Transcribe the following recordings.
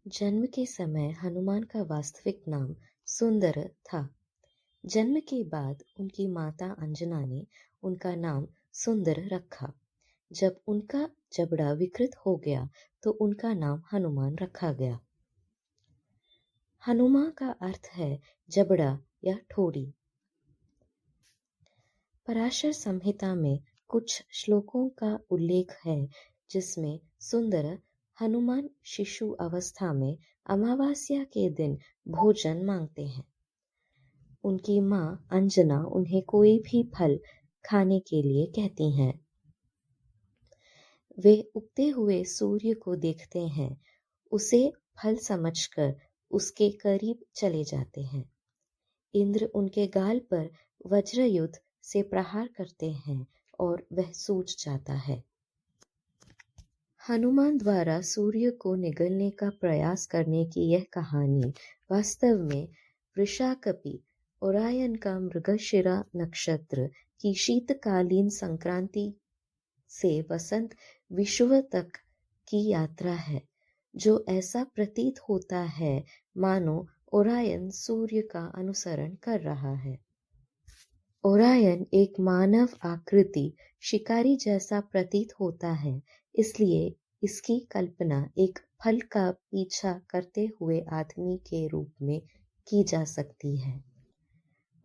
जन्म के समय हनुमान का वास्तविक नाम सुंदर था। जन्म के बाद उनकी माता अंजना ने उनका नाम सुंदर रखा। जब उनका जबड़ा विकृत हो गया तो उनका नाम हनुमान रखा गया। हनुमा का अर्थ है जबड़ा या ठोड़ी। पराशर संहिता में कुछ श्लोकों का उल्लेख है जिसमें सुंदर हनुमान शिशु अवस्था में अमावस्या के दिन भोजन मांगते हैं। उनकी माँ अंजना उन्हें कोई भी फल खाने के लिए कहती हैं। वे उगते हुए सूर्य को देखते हैं, उसे फल समझकर उसके करीब चले जाते हैं। इंद्र उनके गाल पर वज्रयुद्ध से प्रहार करते हैं और वह सूज जाता है। हनुमान द्वारा सूर्य को निगलने का प्रयास करने की यह कहानी वास्तव में वृषाकपि ओरायन का मृगशिरा नक्षत्र की शीतकालीन संक्रांति से वसंत विषुव तक की यात्रा है, जो ऐसा प्रतीत होता है मानो ओरायन सूर्य का अनुसरण कर रहा है। ओरायन एक मानव आकृति शिकारी जैसा प्रतीत होता है, इसलिए इसकी कल्पना एक फल का पीछा करते हुए आदमी के रूप में की जा सकती है।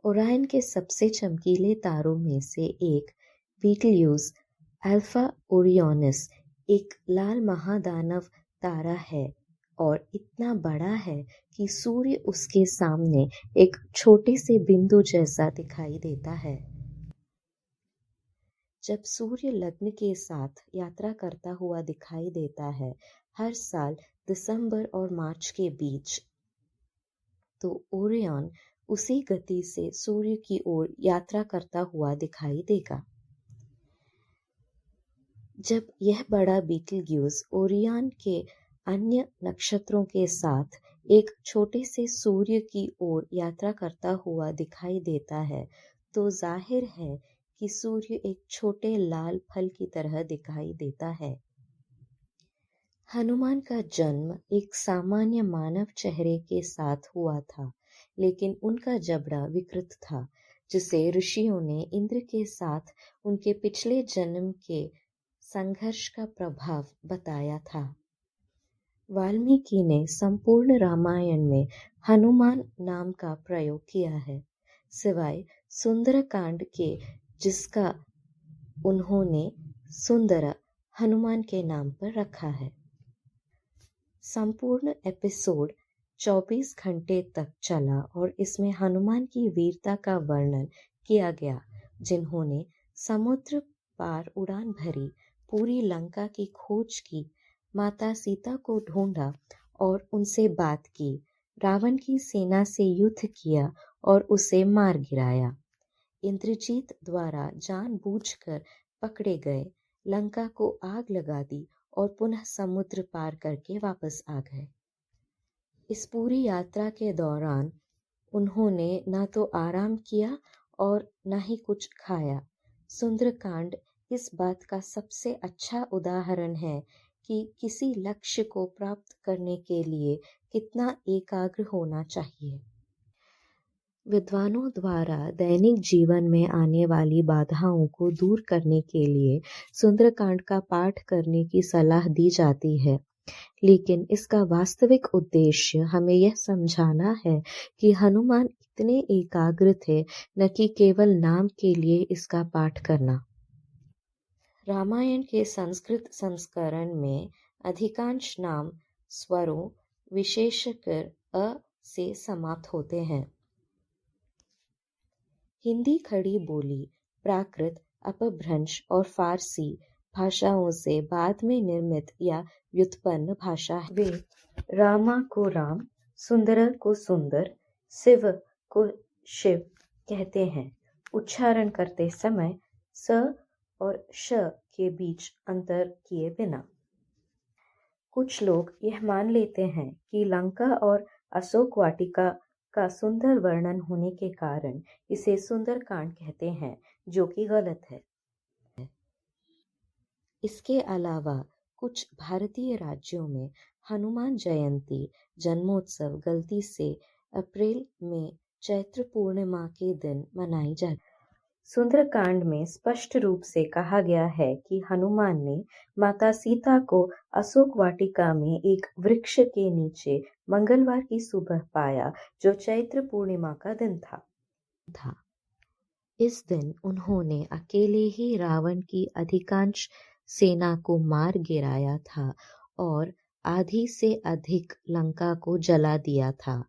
ओरायन के सबसे चमकीले तारों में से एक बीटलयूज अल्फा ओरियोनिस एक लाल महादानव तारा है और इतना बड़ा है कि सूर्य उसके सामने एक छोटे से बिंदु जैसा दिखाई देता है। जब सूर्य लग्न के साथ यात्रा करता हुआ दिखाई देता है हर साल दिसंबर और मार्च के बीच, तो ओरियन उसी गति से सूर्य की ओर यात्रा करता हुआ दिखाई देगा। जब यह बड़ा बीटलग्यूज ओरियन के अन्य नक्षत्रों के साथ एक छोटे से सूर्य की ओर यात्रा करता हुआ दिखाई देता है, तो जाहिर है कि सूर्य एक छोटे लाल फल की तरह दिखाई देता है। हनुमान का जन्म एक सामान्य मानव चेहरे के साथ हुआ था, लेकिन उनका जबड़ा विकृत था, जिसे ऋषियों ने इंद्र के साथ उनके पिछले जन्म के संघर्ष का प्रभाव बताया था। वाल्मीकि ने संपूर्ण रामायण में हनुमान नाम का प्रयोग किया है, सिवाय सुंदरकांड के, जिसका उन्होंने सुंदर हनुमान के नाम पर रखा है। संपूर्ण एपिसोड 24 घंटे तक चला और इसमें हनुमान की वीरता का वर्णन किया गया, जिन्होंने समुद्र पार उड़ान भरी, पूरी लंका की खोज की, माता सीता को ढूंढा और उनसे बात की, रावण की सेना से युद्ध किया और उसे मार गिराया, इंद्रजीत द्वारा जानबूझकर पकड़े गए, लंका को आग लगा दी और पुनः समुद्र पार करके वापस आ गए। इस पूरी यात्रा के दौरान उन्होंने न तो आराम किया और न ही कुछ खाया। सुंदरकांड इस बात का सबसे अच्छा उदाहरण है कि किसी लक्ष्य को प्राप्त करने के लिए कितना एकाग्र होना चाहिए। विद्वानों द्वारा दैनिक जीवन में आने वाली बाधाओं को दूर करने के लिए सुंदरकांड का पाठ करने की सलाह दी जाती है, लेकिन इसका वास्तविक उद्देश्य हमें यह समझाना है कि हनुमान इतने एकाग्र थे, न कि केवल नाम के लिए इसका पाठ करना। रामायण के संस्कृत संस्करण में अधिकांश नाम स्वरों विशेषकर अ से समाप्त होते हैं। हिंदी खड़ी बोली, प्राकृत, अपभ्रंश और फारसी भाषाओं से बाद में निर्मित या व्युत्पन्न भाषा है। वे रामा को राम, सुंदर को सुंदर, शिव को शिव कहते हैं, उच्चारण करते समय स और श के बीच अंतर किए बिना। कुछ लोग यह मान लेते हैं कि लंका और अशोक वाटिका का सुंदर वर्णन होने के कारण इसे सुंदरकांड कहते हैं, जो कि गलत है। इसके अलावा कुछ भारतीय राज्यों में हनुमान जयंती जन्मोत्सव गलती से अप्रैल में चैत्र पूर्णिमा के दिन मनाई जाती। सुंदरकांड में स्पष्ट रूप से कहा गया है कि हनुमान ने माता सीता को अशोक वाटिका में एक वृक्ष के नीचे मंगलवार की सुबह पाया, जो चैत्र पूर्णिमा का दिन था। इस दिन उन्होंने अकेले ही रावण की अधिकांश सेना को मार गिराया था और आधी से अधिक लंका को जला दिया था।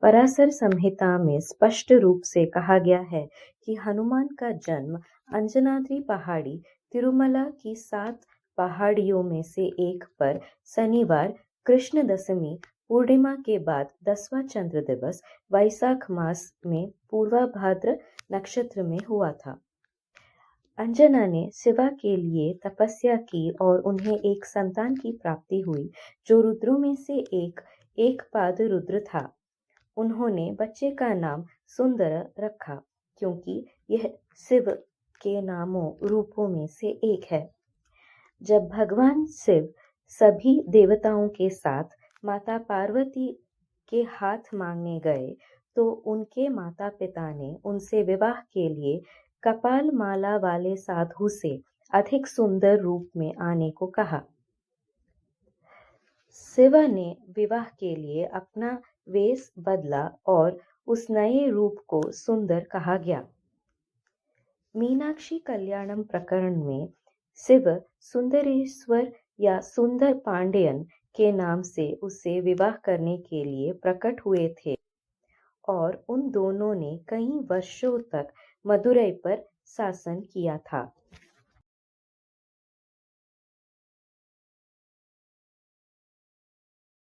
पराशर संहिता में स्पष्ट रूप से कहा गया है कि हनुमान का जन्म अंजनाद्रि पहाड़ी तिरुमला की 7 पहाड़ियों में से एक पर शनिवार कृष्ण दशमी पूर्णिमा के बाद 10वां चंद्र दिवस वैशाख मास में पूर्वाभाद्र नक्षत्र में हुआ था। अंजना ने शिवा के लिए तपस्या की और उन्हें एक संतान की प्राप्ति हुई, जो रुद्रों में से एक पाद रुद्र था। उन्होंने बच्चे का नाम सुंदर रखा, क्योंकि यह शिव के नामों रूपों में से एक है। जब भगवान शिव सभी देवताओं के साथ माता पार्वती के हाथ मांगने गए, तो उनके माता पिता ने उनसे विवाह के लिए कपाल माला वाले साधु से अधिक सुंदर रूप में आने को कहा। शिव ने विवाह के लिए अपना वेश बदला और उस नए रूप को सुंदर कहा गया। मीनाक्षी कल्याणम प्रकरण में शिव सुंदरेश्वर या सुंदर पांड्यन के नाम से उससे विवाह करने के लिए प्रकट हुए थे और उन दोनों ने कई वर्षों तक मदुरै पर शासन किया था।